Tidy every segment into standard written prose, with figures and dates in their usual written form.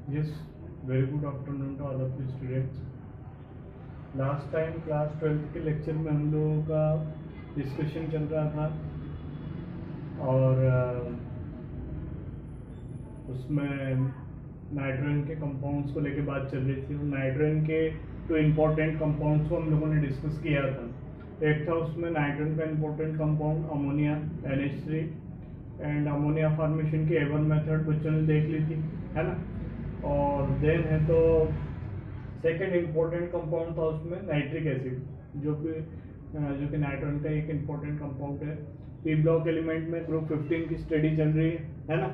Yes, very good afternoon to all of you students. Last time class 12th के lecture में हम लोगों का डिस्कशन चल रहा था और उसमें नाइट्रोजन के कंपाउंड्स को लेके बात चल रही थी। नाइट्रोजन के दो इम्पोर्टेंट कंपाउंड्स को हम लोगों ने डिस्कस किया था। एक था उसमें नाइट्रोजन का important compound ammonia NH3 and ammonia formation की एवन मेथड बच्चों ने देख ली थी, है ना। और देन है तो सेकेंड इम्पोर्टेंट कंपाउंड था उसमें नाइट्रिक एसिड, जो कि नाइट्रोजन का एक इम्पोर्टेंट कंपाउंड है। पी ब्लॉक एलिमेंट में ग्रुप 15 की स्टडी चल रही है ना।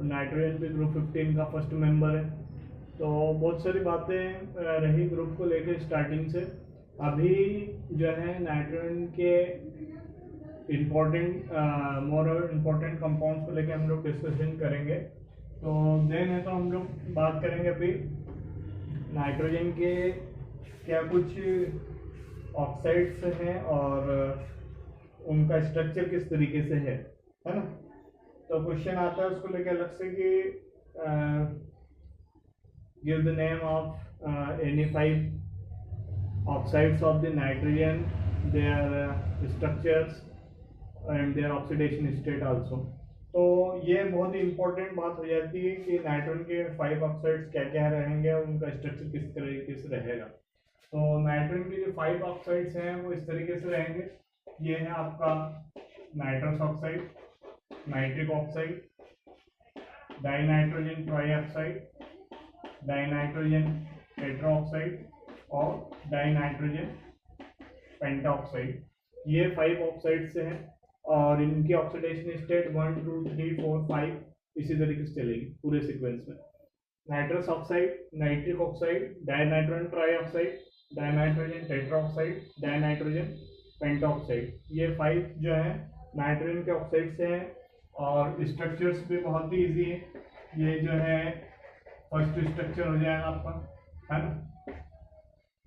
नाइट्रोजन भी ग्रुप 15 का फर्स्ट मेंबर है। तो बहुत सारी बातें रही ग्रुप को लेकर स्टार्टिंग से। अभी जो है नाइट्रोजन के मोर इम्पोर्टेंट कंपाउंड्स को लेकर हम लोग डिस्कशन करेंगे। तो देन है तो हम लोग बात करेंगे अभी नाइट्रोजन के क्या कुछ ऑक्साइड्स हैं और उनका स्ट्रक्चर किस तरीके से है ना। तो क्वेश्चन आता है उसको लेके अलग से कि give the name of any 5 oxides of the nitrogen, their structures and their oxidation state also. तो ये बहुत ही इंपॉर्टेंट बात हो जाती है कि नाइट्रोजन के 5 ऑक्साइड्स क्या क्या रहेंगे और उनका स्ट्रक्चर किस तरीके से रहेगा। तो नाइट्रोजन के जो 5 ऑक्साइड्स हैं वो इस तरीके से रहेंगे। ये है आपका nitrous oxide, nitric oxide, dinitrogen trioxide, dinitrogen tetroxide और डाइनाइट्रोजन पेंटाऑक्साइड। ये 5 ऑक्साइड से हैं और इनकी ऑक्सीडेशन स्टेट 1 2 3 4 5 इसी तरीके से चलेगी पूरे सीक्वेंस में। Nitrous oxide, nitric oxide, dinitrogen trioxide, dinitrogen tetroxide, dinitrogen pentoxide, ये 5 जो है नाइट्रोजन के ऑक्साइड से हैं और स्ट्रक्चर्स भी बहुत ही इजी है। ये जो है फर्स्ट स्ट्रक्चर हो जाएगा आपका, है ना।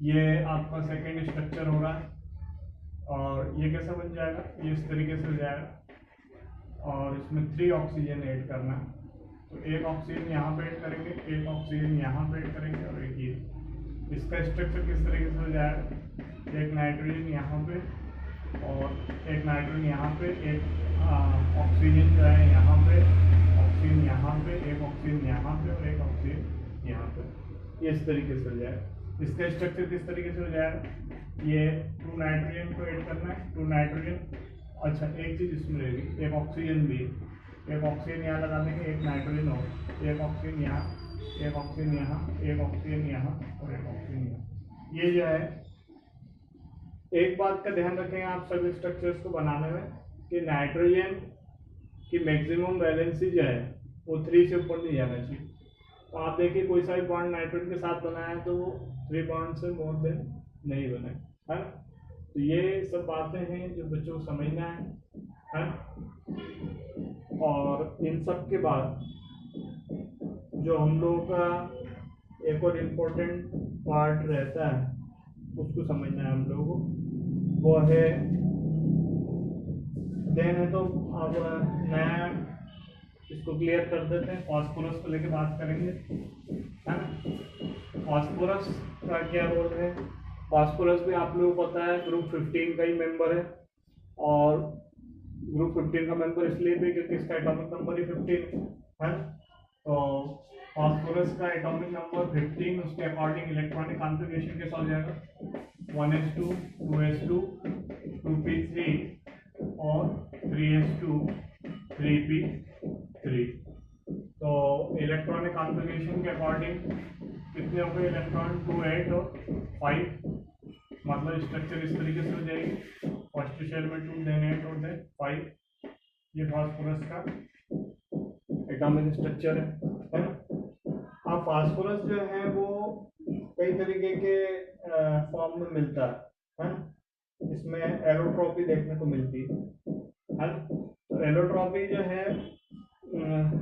ये आपका सेकेंड स्ट्रक्चर होगा और ये कैसा बन जाएगा, ये इस तरीके से हो जाएगा और इसमें 3 ऑक्सीजन ऐड करना। तो एक ऑक्सीजन यहाँ पे ऐड करेंगे, एक ऑक्सीजन यहाँ पे ऐड करेंगे और एक ये। इसका स्ट्रक्चर किस तरीके से हो जाएगा, एक नाइट्रोजन यहाँ पे और एक नाइट्रोजन यहाँ पे, एक ऑक्सीजन जो है यहाँ पे, ऑक्सीजन यहाँ पे, एक ऑक्सीजन यहाँ पे और एक ऑक्सीजन यहाँ पे। ये इस तरीके से हो जाएगा। इसका स्ट्रक्चर किस तरीके से हो जाएगा, ये 2 नाइट्रोजन को ऐड करना है, 2 नाइट्रोजन। अच्छा एक चीज़ इसमें रहेगी, एक ऑक्सीजन भी, एक ऑक्सीजन यहाँ लगा देंगे, एक नाइट्रोजन और एक ऑक्सीजन यहाँ, एक ऑक्सीजन यहाँ, एक ऑक्सीजन यहाँ और एक ऑक्सीजन यहाँ। ये जो है एक बात का ध्यान रखें आप सभी स्ट्रक्चर्स को बनाने में कि नाइट्रोजन की मैक्सिमम वैलेंसी जो है वो 3 से ऊपर नहीं जाना चाहिए। तो आप देखिए कोई सा भी बॉन्ड नाइट्रोजन के साथ बनाया है तो वो 3 बॉन्ड से मोर देन नहीं बने, है ना। तो ये सब बातें हैं जो बच्चों को समझना है ना। और इन सब के बाद जो हम लोगों का एक और इम्पोर्टेंट पार्ट रहता है उसको समझना है हम लोगों को, वो है देन है तो अब नया इसको क्लियर कर देते हैं। फास्फोरस को लेके बात करेंगे, है ना। फास्फोरस का क्या रोल है, फास्फोरस भी आप लोगों को पता है ग्रुप 15 का ही मेंबर है और ग्रुप 15 का मेंबर इसलिए भी क्योंकि इसका एटॉमिक नंबर ही 15 है ना। तो फास्फोरस का एटॉमिक नंबर 15, उसके अकॉर्डिंग इलेक्ट्रॉनिक कॉन्फ़िगरेशन कैसा हो जाएगा, 1s2 2s2 2p3 और 3s2 3p3। तो इलेक्ट्रॉनिक कॉन्फ़िगरेशन के अकॉर्डिंग कितने हो गए इलेक्ट्रॉन, 2 8 और 5। मतलब स्ट्रक्चर इस तरीके से हो जाएगी, फर्स्ट शेल में 2 देन 8 और देन 5। ये फास्फोरस का एटॉमिक स्ट्रक्चर है ना। अब फास्फोरस जो है वो कई तरीके के फॉर्म में मिलता है ना। इसमें एलोट्रॉपी देखने को मिलती है ना। तो एलोट्रॉपी जो है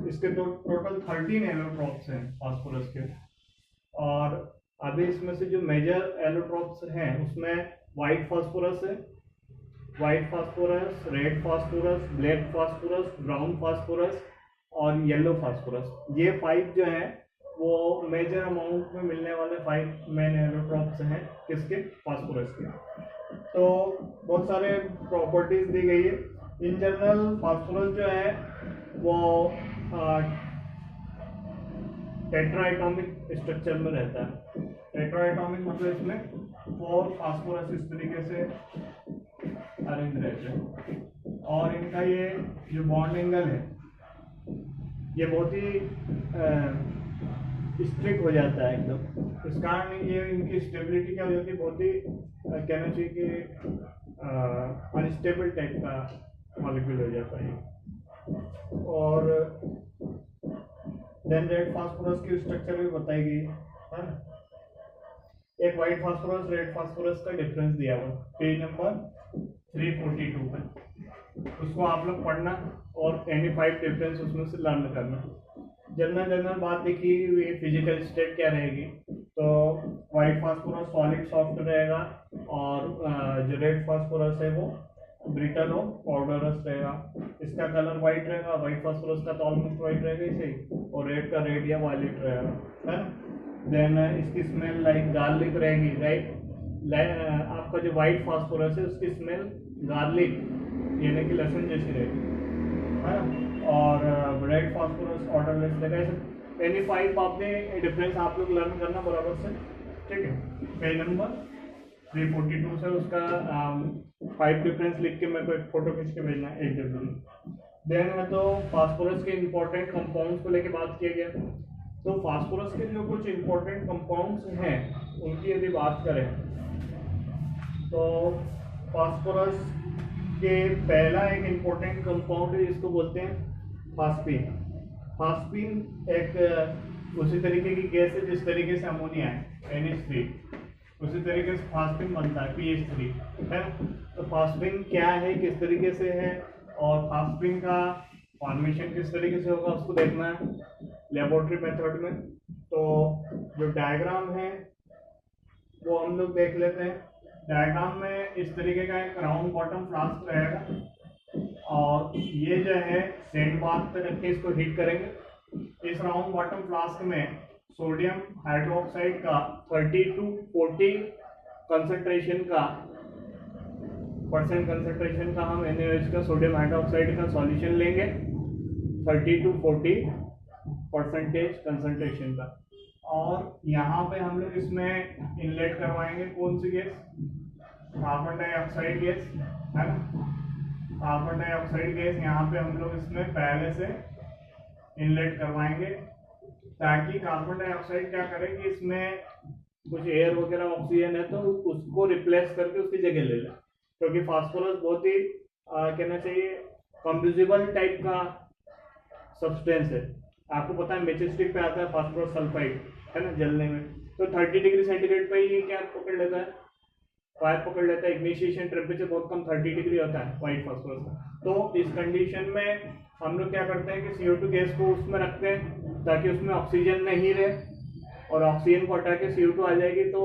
इसके तो टोटल 13 एलोट्रॉप्स हैं फास्फोरस के। और अभी इसमें से जो मेजर एलोट्रॉप्स हैं उसमें वाइट फास्फोरस है, white phosphorus, red phosphorus, black phosphorus, brown phosphorus और येलो फास्फोरस। ये 5 जो है वो मेजर अमाउंट में मिलने वाले 5 मेन एलोट्रॉप्स हैं किसके, फास्फोरस के। तो बहुत सारे प्रॉपर्टीज दी गई है। इन जनरल फास्फोरस जो है वो टेट्राएटॉमिक स्ट्रक्चर में रहता है। टेट्राएटॉमिक मतलब इसमें 4 फास्फोरस इस तरीके से अरेंज रहते हैं, और इनका ये जो बॉन्ड एंगल है ये बहुत ही स्ट्रिक्ट हो जाता है एकदम। इस कारण ये इनकी स्टेबिलिटी क्या हो जाती है, बहुत ही कहना चाहिए कि अनस्टेबल टाइप का मॉलिक्यूल हो जाता है। और देन रेड फास्फोरस की स्ट्रक्चर भी बताई गई है ना। एक व्हाइट फास्फोरस रेड फास्फोरस का डिफरेंस दिया हुआ पेज नंबर 342 पे, उसको आप लोग पढ़ना और एनी 5 डिफरेंस उसमें से लर्न करना। जनरल बात देखी हुई फिजिकल स्टेट क्या रहेगी, तो व्हाइट फास्फोरस सॉलिड सॉफ्ट रहेगा, और जो रेड फास्फोरस है वो ब्रिटल और पाउडरस रहेगा। इसका कलर व्हाइट रहेगा, व्हाइट फास्फोरस का तो ऑलमोस्ट व्हाइट रहेगा इसे, और रेड का रेड या वायलेट रहेगा, है ना। देन इसकी स्मेल लाइक गार्लिक रहेगी, राइट। आपका जो व्हाइट फास्फोरस है उसकी स्मेल गार्लिक यानी कि लहसुन जैसी रहेगी, है ना। और रेड फास्फोरस ऑर्डरलेस रहेगा। ऐसे एनी 5 आपने डिफरेंस आप लोग लर्न करना बराबर से, ठीक है। पेज नंबर 342 से उसका 5 डिफरेंस लिख के मेरे को एक फोटो खींच के भेजना है, एक डिफरेंस। देन है तो फास्फोरस के इंपॉर्टेंट कंपाउंड्स को लेके बात किया गया। तो फास्फोरस के जो कुछ इंपॉर्टेंट कंपाउंड्स हैं उनकी यदि बात करें तो फास्फोरस के पहला एक इंपॉर्टेंट कंपाउंड है जिसको बोलते हैं फास्फीन। फास्फीन एक उसी तरीके की गैस है जिस तरीके से अमोनिया है NH3, उसी तरीके से फास्फीन बनता है PH3, है ना। तो फास्फीन क्या है, किस तरीके से है, और फास्फीन का फॉर्मेशन किस तरीके से होगा उसको देखना है लेबोरेटरी मेथड में। तो जो डायग्राम है वो हम लोग देख लेते हैं। डायग्राम में इस तरीके का एक राउंड बॉटम फ्लास्क रहेगा, और ये जो है सैंड बाथ पे रख के इसको हीट करेंगे। इस राउंड बॉटम फ्लास्क में सोडियम हाइड्रोक्साइड का 30 to 40 कंसंट्रेशन का हम NaOH का सोडियम हाइड्रोक्साइड का सॉल्यूशन लेंगे 30 to 40% कंसंट्रेशन का, और यहाँ पे हम लोग इसमें इनलेट करवाएंगे कौन सी गैस, कार्बन डाइऑक्साइड गैस, है ना। कार्बन डाइऑक्साइड गैस यहाँ पे हम लोग इसमें पहले से इनलेट करवाएंगे, ताकि कार्बन डाइऑक्साइड क्या करे कि इसमें कुछ एयर वगैरह ऑक्सीजन है तो उसको रिप्लेस करके उसकी जगह ले ले, क्योंकि फास्फोरस बहुत ही कहना चाहिए कंफ्यूजिबल टाइप का सब्सटेंस है। आपको पता है मैचस्टिक पे आता है फास्फोरस सल्फाइड, है ना, जलने में। तो 30 डिग्री सेंटीग्रेड पे ये क्या पकड़ लेता है, फायर पकड़ लेता है। इग्निशिएशन टेम्परेचर बहुत कम 30 डिग्री होता है व्हाइट फास्फोरस का। तो इस कंडीशन में हम लोग क्या करते हैं कि CO2 गैस को उसमें रखते हैं ताकि उसमें ऑक्सीजन नहीं रहे, और ऑक्सीजन को हटा के CO2 आ जाएगी, तो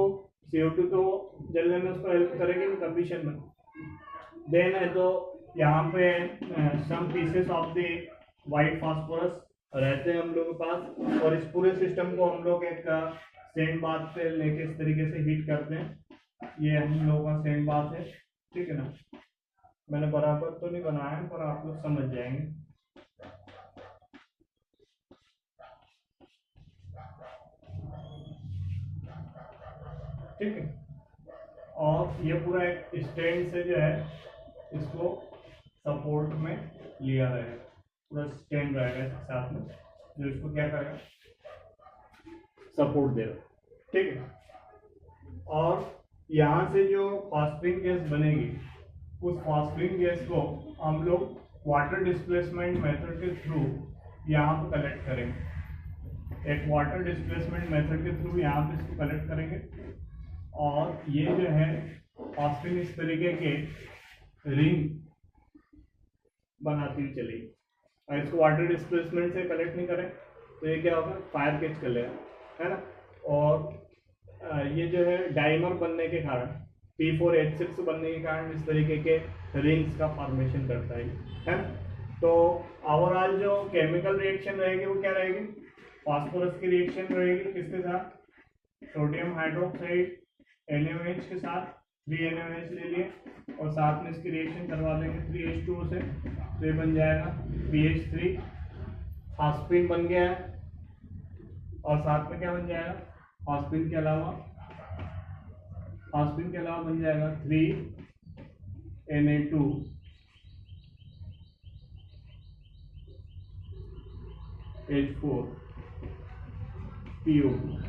CO2 तो जलने में उसको हेल्प करेगी कंडीशन में। देन है तो यहाँ पे some pieces of the white phosphorus रहते हैं हम लोगों के पास, और इस पूरे सिस्टम को हम लोग एक सैंड बाथ पे लेके इस तरीके से हीट करते हैं। ये हम लोगों का सैंड बाथ है, ठीक है ना। मैंने बराबर तो नहीं बनाया है पर आप लोग समझ जाएंगे। ठीक है, और ये पूरा एक स्टैंड से जो है इसको सपोर्ट में लिया रहेगा, पूरा स्टैंड रहेगा इसके साथ में जो इसको क्या करेगा, सपोर्ट देगा, ठीक है। और यहाँ से जो फास्फिन गैस बनेगी उस फास्फिन गैस को हम लोग वाटर डिस्प्लेसमेंट मेथड के थ्रू यहाँ पे कलेक्ट करेंगे। एक वाटर डिस्प्लेसमेंट मेथड के थ्रू यहाँ पे इसको कलेक्ट करेंगे, और ये जो है फास्फिन इस तरीके के रिंग बनाती हुई चलेगी। और इसको वाटर डिस्प्लेसमेंट से कलेक्ट नहीं करें तो ये क्या होगा, फायर कैच कर लेगा, है ना। और ये जो है डाइमर बनने के कारण P4H6 बनने के कारण इस तरीके के रिंग्स का फॉर्मेशन करता है ना। तो ओवरऑल जो केमिकल रिएक्शन रहेगी वो क्या रहेगी, फास्फोरस की रिएक्शन रहेगी किसके साथ, सोडियम हाइड्रोक्साइड NaOH के साथ, 3 NaOH ले लिए और साथ में इसकी रिएक्शन करवा देंगे 3H2O से, तो ये बन जाएगा 3H3, फास्फीन बन गया है। और साथ में क्या बन जाएगा, फास्फीन के अलावा बन जाएगा 3Na2H4PO2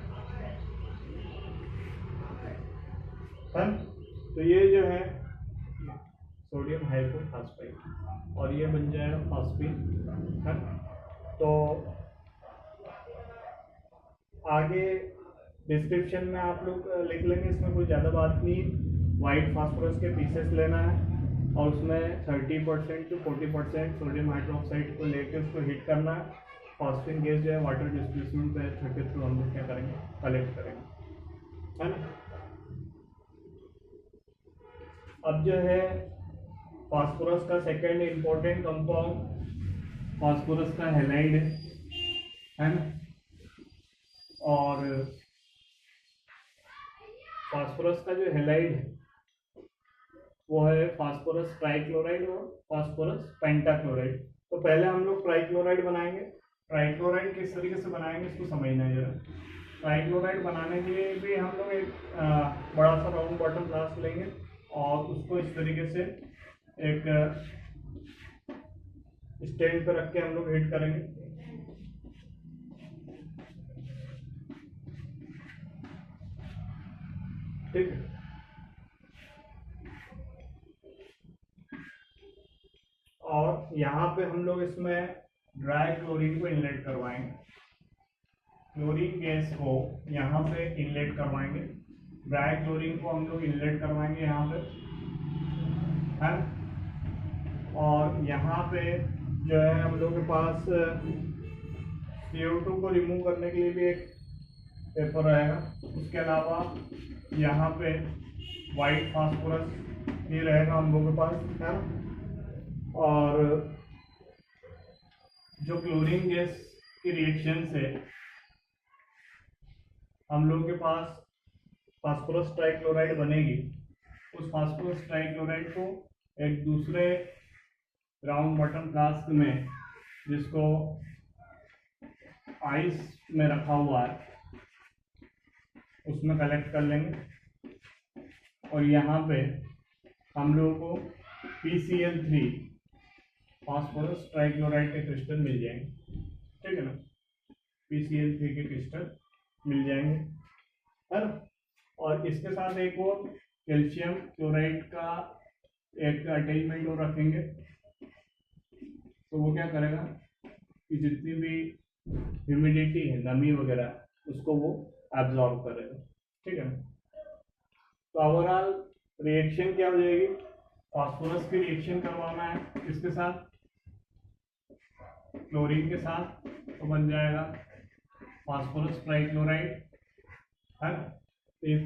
है। तो ये जो है सोडियम हाइपोफॉस्फेट और ये बन जाएगा फास्फीन है। तो आगे डिस्क्रिप्शन में आप लोग लिख लेंगे, इसमें कोई ज़्यादा बात नहीं। वाइट फास्फोरस के पीसेस लेना है और उसमें 30% to 40% सोडियम हाइड्रोक्साइड को लेकर उसको हीट करना है। फास्फीन गैस जो है वाटर डिस्प्लेसमेंट मेथड के थ्रू हम लोग क्या करेंगे, कलेक्ट करेंगे, है ना। अब जो है फास्फोरस का सेकेंड इम्पोर्टेंट कंपाउंड फास्फोरस का हैलाइड है ना। और फास्फोरस का जो हैलाइड है वो है फास्फोरस ट्राइक्लोराइड और फास्फोरस पेंटाक्लोराइड। तो पहले हम लोग ट्राइक्लोराइड बनाएंगे। ट्राइक्लोराइड किस तरीके से बनाएंगे इसको समझना है जरा। ट्राइक्लोराइड बनाने के लिए भी हम लोग एक बड़ा सा राउंड बॉटम फ्लास्क लेंगे और उसको इस तरीके से एक स्टैंड पे रख के हम लोग हीट करेंगे। ठीक है। और यहाँ पे हम लोग इसमें ड्राई क्लोरीन को इनलेट करवाएंगे। क्लोरीन गैस को यहाँ पे इनलेट करवाएंगे, ड्राई क्लोरीन को हम लोग इनलेट करवाएंगे यहाँ पे, है। और यहाँ पे जो है हम लोग के पास CO2 को रिमूव करने के लिए भी एक पेपर रहेगा। उसके अलावा यहाँ पे वाइट फास्फोरस भी रहेगा हम लोग के पास, है। और जो क्लोरीन गैस की रिएक्शन से हम लोग के पास फास्फोरस ट्राइक्लोराइड बनेगी, उस फास्फोरस ट्राइक्लोराइड को एक दूसरे राउंड बॉटम फ्लास्क में, जिसको आइस में रखा हुआ है, उसमें कलेक्ट कर लेंगे। और यहाँ पे हम लोगों को PCl3 फास्फोरस ट्राइक्लोराइड के क्रिस्टल मिल जाएंगे, ठीक है ना। PCl3 के क्रिस्टल मिल जाएंगे, है ना। और इसके साथ एक और कैल्शियम क्लोराइड का एक अटैचमेंट और रखेंगे। तो वो क्या करेगा कि जितनी भी ह्यूमिडिटी है, नमी वगैरह, उसको वो एब्जॉर्ब करेगा, ठीक है। तो ओवरऑल रिएक्शन क्या हो जाएगी, फास्फोरस की रिएक्शन करवाना है इसके साथ, क्लोरीन के साथ, तो बन जाएगा फास्फोरस ट्राइक्लोराइड, है ना। ये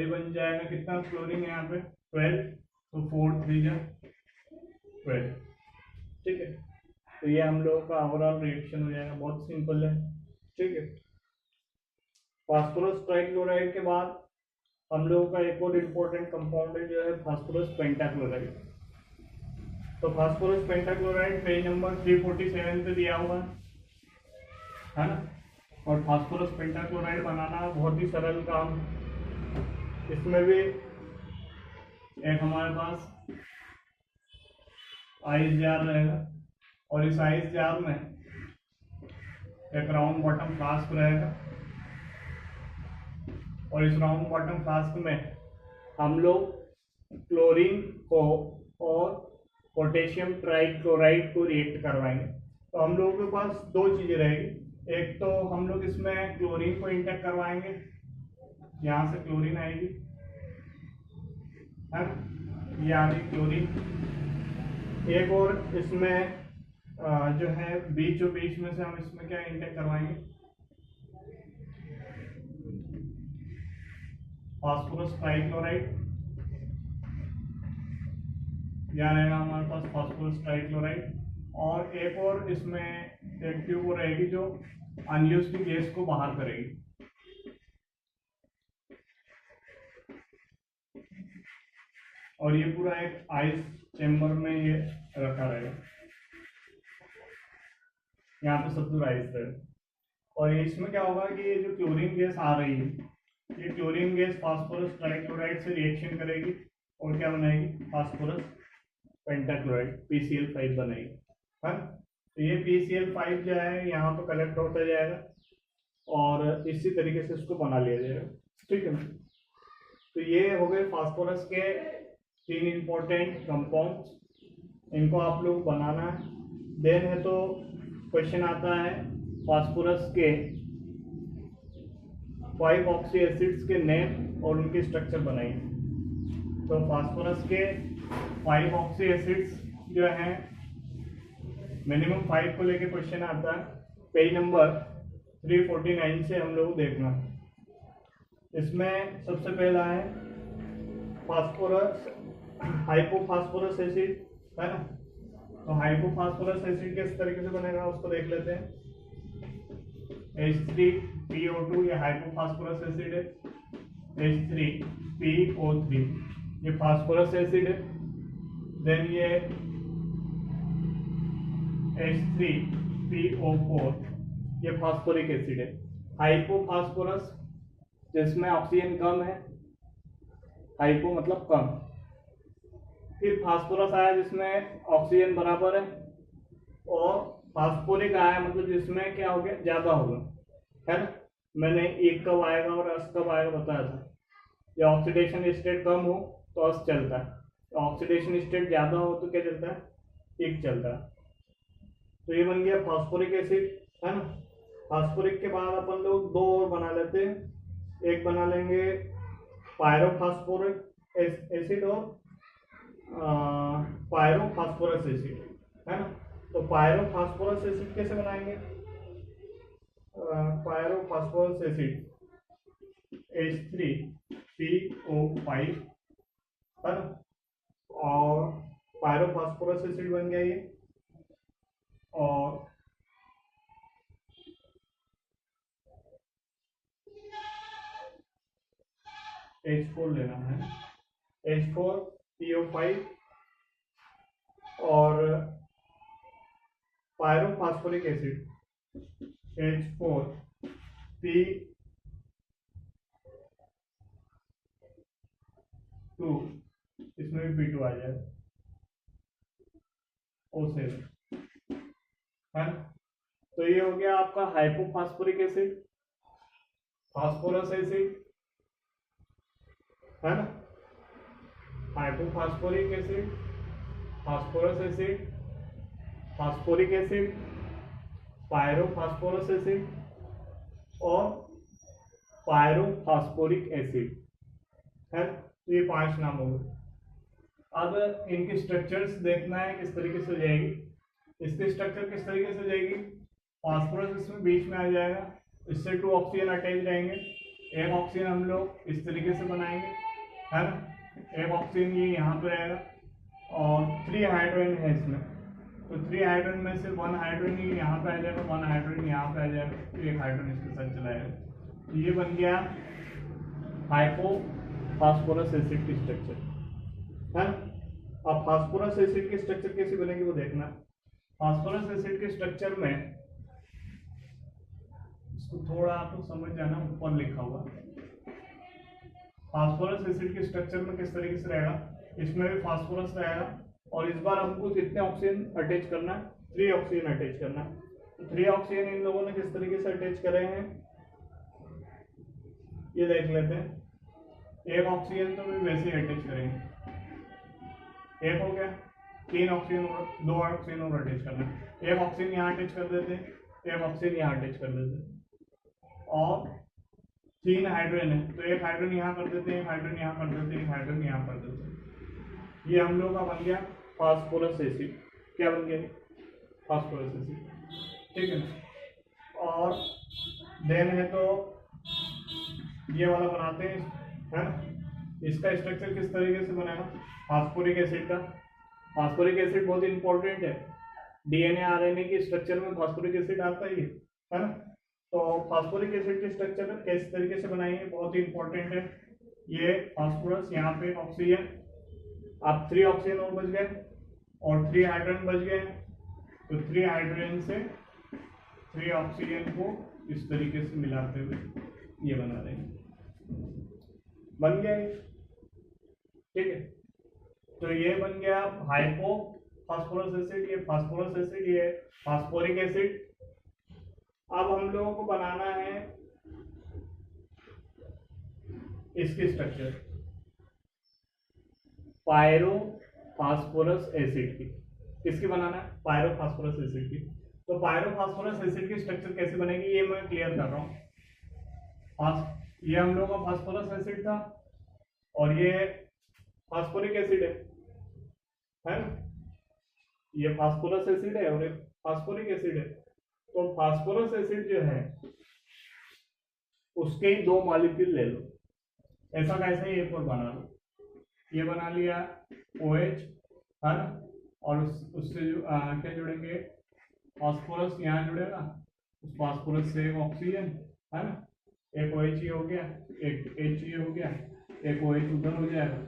बन जाएगा कितना क्लोरीन है यहाँ पे 12, तो 4 3 जा 12, ठीक है। तो ये हम लोगों का ओवरऑल रिएक्शन हो जाएगा, बहुत सिंपल है, ठीक है। फास्फोरस ट्राइक्लोराइड के बाद हम लोगों का एक और इम्पोर्टेंट कंपाउंड है जो है फास्फोरस पेंटाक्लोराइड। तो फास्फोरस पेंटाक्लोराइड पेज नंबर 347 पे दिया हुआ है ना। और फास्फोरस पेंटाक्लोराइड बनाना बहुत ही सरल काम। इसमें भी एक हमारे पास आइस जार रहेगा और इस आइस जार में एक राउंड बॉटम फ्लास्क रहेगा और इस राउंड बॉटम फ्लास्क में हम लोग क्लोरीन को और पोटेशियम ट्राइक्लोराइड को रिएक्ट करवाएंगे। तो हम लोगों के पास दो चीज़ें रहेगी। एक तो हम लोग इसमें क्लोरीन को इंटेक करवाएंगे, यहाँ से क्लोरीन आएगी, है ना, ये आ रही क्लोरीन। एक और इसमें जो है बीचों बीच में से हम इसमें क्या इंटेक करवाएंगे, फास्फोरस ट्राइक्लोराइड। यहाँ रहेगा हमारे पास फास्फोरस ट्राइक्लोराइड। और एक और इसमें एक ट्यूब रहेगी जो अनयूज्ड गैस को बाहर करेगी। और ये पूरा एक आइस चेम्बर में ये रखा रहेगा, यहाँ पे सब कुछ आइस रहेगा। और इसमें क्या होगा कि ये जो क्लोरीन गैस आ रही है, ये क्लोरीन गैस फास्फोरस ट्राइक्लोराइड से रिएक्शन करेगी और क्या बनाएगी, फास्फोरस पेंटाक्लोराइड PCl5 बनाएगी, है। तो ये PCl5 जो है यहाँ पे कलेक्ट होता जाएगा और इसी तरीके से इसको बना लिया जाएगा, ठीक है। तो ये हो गए फास्फोरस के 3 इंपॉर्टेंट कंपाउंड्स, इनको आप लोग बनाना है। देन है तो क्वेश्चन आता है फास्फोरस के 5 ऑक्सी एसिड्स के नेम और उनकी स्ट्रक्चर बनाइए। तो फास्फोरस के 5 ऑक्सी एसिड्स जो हैं, मिनिमम 5 को लेके क्वेश्चन आता है। पेज नंबर 349 से हम लोग देखना। इसमें सबसे पहला है फास्फोरस हाइपोफास्फोरस एसिड, है ना। तो हाइपोफास्फोरस एसिड किस तरीके से बनेगा उसको देख लेते हैं। H3PO2 ये हाइपोफास्फोरस एसिड है, H3PO3 ये फास्फोरस एसिड है। देन ये H3PO4 ये फास्फोरिक एसिड है। हाइपोफास्फोरस जिसमें ऑक्सीजन कम है, हाइपो मतलब कम। फिर फास्फोरस आया जिसमें ऑक्सीजन बराबर है, और फास्फोरिक आया मतलब जिसमें क्या हो गया, ज्यादा होगा, है ना। मैंने एक कब आएगा और अस कब आएगा बताया था। ये ऑक्सीडेशन स्टेट कम हो तो अस चलता है, ऑक्सीडेशन स्टेट ज्यादा हो तो क्या चलता है, एक चलता है। तो ये बन गया फास्फोरिक एसिड, है ना। फास्फोरिक के बाद अपन लोग 2 और बना लेते हैं। एक बना लेंगे पायरोफास्फोरिक एसिड और पायरोफास्फोरस एसिड, है ना। तो पायरोफास्फोरस एसिड कैसे बनाएंगे, पायरोफास्फोरस एसिड H3PO5, है ना। और पायरोफास्फोरस एसिड बन गया ये। और H4 लेना है, H4PO5 और पायरोफास्फोरिक एसिड H4P2, इसमें भी P2 आ जाएगा, O7, है। तो ये हो गया आपका हाइपोफास्फोरिक एसिड, फास्फोरस एसिड, है ना। Hypophosphoric acid, phosphorus acid, phosphoric acid, pyrophosphorus acid और पायरोफास्फोरिक एसिड, है। तो ये 5 नाम हो गए। अब इनकी स्ट्रक्चर्स देखना है किस तरीके से हो जाएगी। इसकी स्ट्रक्चर किस तरीके से हो जाएगी, फास्फोरस इसमें बीच में आ जाएगा, इससे 2 ऑक्सीजन अटैच रहेंगे। एक ऑक्सीजन हम लोग इस तरीके से बनाएंगे, है ना। एक ऑक्सीजन ये यहाँ पे रहेगा और 3 हाइड्रोजन है इसमें। तो 3 हाइड्रोजन में से 1 हाइड्रोजन यहाँ पे आ जाएगा, 1 हाइड्रोजन यहाँ पे आ जाएगा, तो 1 हाइड्रोजन इसके साथ चलाएगा। तो ये बन गया हाइपोफास्फोरस एसिड की स्ट्रक्चर, है। अब फास्फोरस एसिड की स्ट्रक्चर कैसे बनेगी वो देखना। फास्फोरस एसिड के स्ट्रक्चर में, इसको थोड़ा आपको समझ जाना, ऊपर लिखा हुआ फास्फोरस एसिड के स्ट्रक्चर में किस तरीके से रहेगा। इसमें भी फास्फोरस रहेगा और इस बार हमको कितने ऑक्सीजन अटैच करना है, 3 ऑक्सीजन अटैच करना है। तो 3 ऑक्सीजन इन लोगों ने किस तरीके से अटैच करे हैं ये देख लेते हैं। एक ऑक्सीजन तो भी वैसे ही अटैच करेंगे, एक हो गया। 3 ऑक्सीजन और 2 ऑक्सीजन और अटैच करना है। एक ऑक्सीजन यहाँ अटैच कर देते हैं, एक ऑक्सीजन यहाँ अटैच कर देते हैं, और 3 हाइड्रोजन है तो एक हाइड्रोजन यहाँ कर देते हैं, एक हाइड्रोजन यहाँ कर देते हैं, एक हाइड्रोजन यहाँ कर देते हैं। ये हम लोग का बन गया फास्फोरस एसिड। क्या बन गया, फास्फोरस एसिड, ठीक है। और देन है तो ये वाला बनाते हैं, है ना। इसका स्ट्रक्चर किस तरीके से बनेगा, फास्फोरिक एसिड का। फास्फोरिक एसिड बहुत इंपॉर्टेंट है, DNA RNA के स्ट्रक्चर में फास्फोरिक एसिड आता ही है ना। तो फास्फोरिक एसिड के स्ट्रक्चर किस तरीके से बनाएंगे, बहुत ही इंपॉर्टेंट है। ये फास्फोरस, यहाँ पे ऑक्सीजन, अब 3 ऑक्सीजन और बच गए और 3 हाइड्रोजन बच गए, तो 3 हाइड्रोजन से 3 ऑक्सीजन को इस तरीके से मिलाते हुए ये बना देंगे, बन गया ये, ठीक है। तो ये बन गया हाइपो फास्फोरस एसिड, ये फास्फोरस एसिड, ये फास्फोरिक एसिड। अब हम लोगों को बनाना है इसकी स्ट्रक्चर पायरोफास्फोरस एसिड की। किसकी बनाना है? पायरोफास्फोरस एसिड की। तो पायरोफास्फोरस एसिड की स्ट्रक्चर कैसे बनेगी ये मैं क्लियर कर रहा हूँ। ये हम लोगों का फास्फोरस एसिड था और ये फास्फोरिक एसिड है ना, ये फास्फोरस एसिड है और ये फास्फोरिक एसिड है। तो फास्फोरस एसिड जो है उसके ही 2 मॉलिक्यूल ले लो, ऐसा कैसे ये पर बना लो, ये बना लिया OH है ना, और उससे जो क्या जुड़ेंगे, फास्फोरस यहाँ जुड़ेगा, उस फास्फोरस से एक ऑक्सीजन है ना, एक OH ये हो गया, एक H ये हो गया, एक OH उधर हो जाएगा,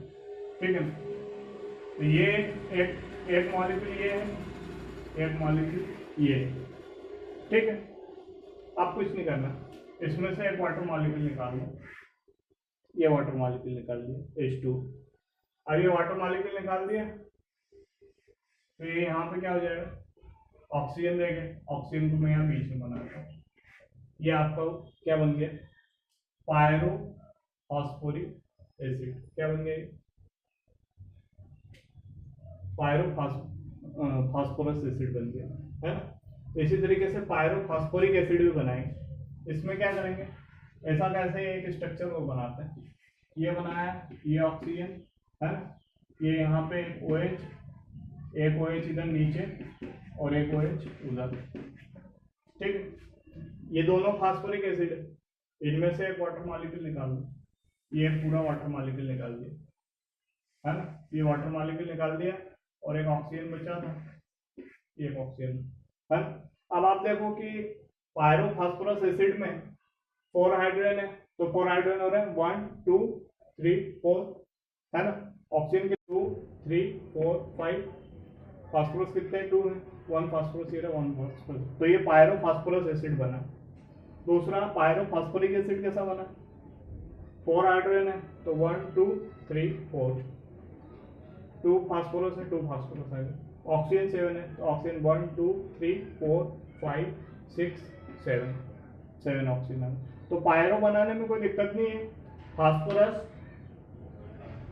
ठीक है। तो ये एक मॉलिक्यूल ये है, एक मॉलिक्यूल ये, ठीक है। अब कुछ नहीं करना, इसमें से एक वाटर मॉलिक्यूल निकाल लो, ये वाटर मॉलिक्यूल निकाल दिया H2। अब ये वाटर मॉलिक्यूल निकाल दिया तो ये यहाँ पे क्या हो जाएगा, ऑक्सीजन रहेगा, ऑक्सीजन को मैं यहाँ बीच में बनाता हूँ, ये आपका क्या बन गया, पायरोफॉस्फोरिक एसिड। क्या बन गया, पायरोफॉस्फोरस एसिड बन गया है ना। तो इसी तरीके से पायरोफॉस्फोरिक एसिड भी बनाएंगे। इसमें क्या करेंगे, ऐसा कैसे एक स्ट्रक्चर को बनाते हैं, ये बनाया, ये ऑक्सीजन है ना, ये यहाँ पे एक OH इधर नीचे और एक OH उधर, ठीक है। ये दोनों फास्फोरिक एसिड है, इनमें से एक वाटर मॉलिक्यूल निकाल दो, ये पूरा वाटर मॉलिक्यूल निकाल दिया है ना, ये वाटर मॉलिक्यूल निकाल दिया और एक ऑक्सीजन बचा था, एक ऑक्सीजन है ना। अब आप देखो कि पायरोफॉस्फोरस एसिड में 4 हाइड्रोजन है, तो 4 हाइड्रोजन हो रहे हैं 1 2 3 4 है ना, ऑक्सीजन के 2 3 4 5, फास्फोरस कितने 2 है, 1 फास्फोरस ये रहा, 1 फास्फोरस, तो ये पायरोफॉस्फोरस एसिड बना। दूसरा पायरोफॉस्फोरिक एसिड कैसा बना, 4 हाइड्रोजन है तो 1 2 3 4, 2 फास्फोरस है, 2 फास्फोरस है, ऑक्सीजन 7 है तो ऑक्सीजन 1 2 3 4 5 6 7 ऑक्सीजन है। तो पायरो बनाने में कोई दिक्कत नहीं है, फास्फोरस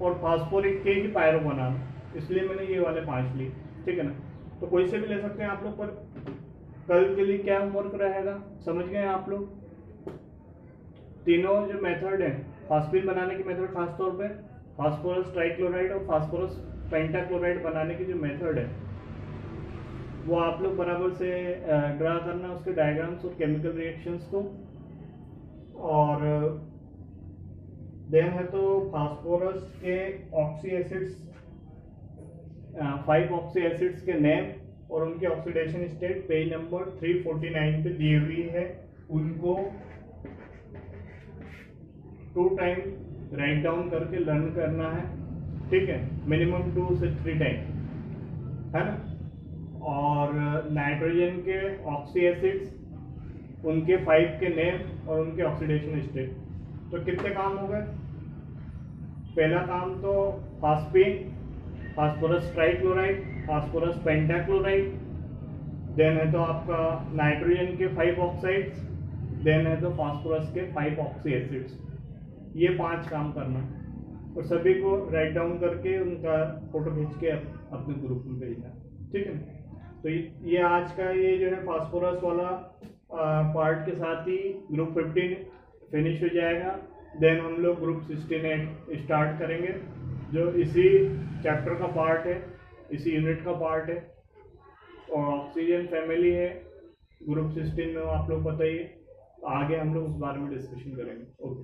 और फास्फोरिक के ही पायरो बनाना, इसलिए मैंने ये वाले 5 लिए, ठीक है ना। तो कोई से भी ले सकते हैं आप लोग, पर कल के लिए क्या होमवर्क रहेगा, समझ गए आप लोग। तीनों जो मेथड है फास्फिन बनाने की मेथड, खासतौर पे फास्फोरस ट्राइक्लोराइड और फास्फोरस पेंटाक्लोराइड बनाने की जो मेथड है वो आप लोग बराबर से ड्रा करना, उसके डायग्राम्स और केमिकल रिएक्शंस को। और देन है तो फास्फोरस के ऑक्सी एसिड्स, 5 ऑक्सी एसिड्स के नेम और उनके ऑक्सीडेशन स्टेट पेज नंबर 349 पे दी हुई है, उनको 2 टाइम राइट डाउन करके लर्न करना है, ठीक है, मिनिमम 2 से 3 टाइम है ना। और नाइट्रोजन के ऑक्सी एसिड्स, उनके 5 के नेम और उनके ऑक्सीडेशन स्टेट। तो कितने काम हो गए, पहला काम तो phosphine, phosphorus trichloride, phosphorus pentachloride, then है तो आपका नाइट्रोजन के 5 ऑक्साइड्स, देन है तो फास्फोरस के 5 ऑक्सी एसिड्स। ये 5 काम करना और सभी को राइट डाउन करके उनका फोटो खींच के अपने ग्रुप में भेजना, ठीक है। तो ये आज का ये जो है फास्फोरस वाला पार्ट के साथ ही ग्रुप 15 फिनिश हो जाएगा। देन हम लोग ग्रुप 16 स्टार्ट करेंगे, जो इसी चैप्टर का पार्ट है, इसी यूनिट का पार्ट है, और ऑक्सीजन फैमिली है ग्रुप 16 में, आप लोग बताइए, आगे हम लोग उस बारे में डिस्कशन करेंगे। ओके।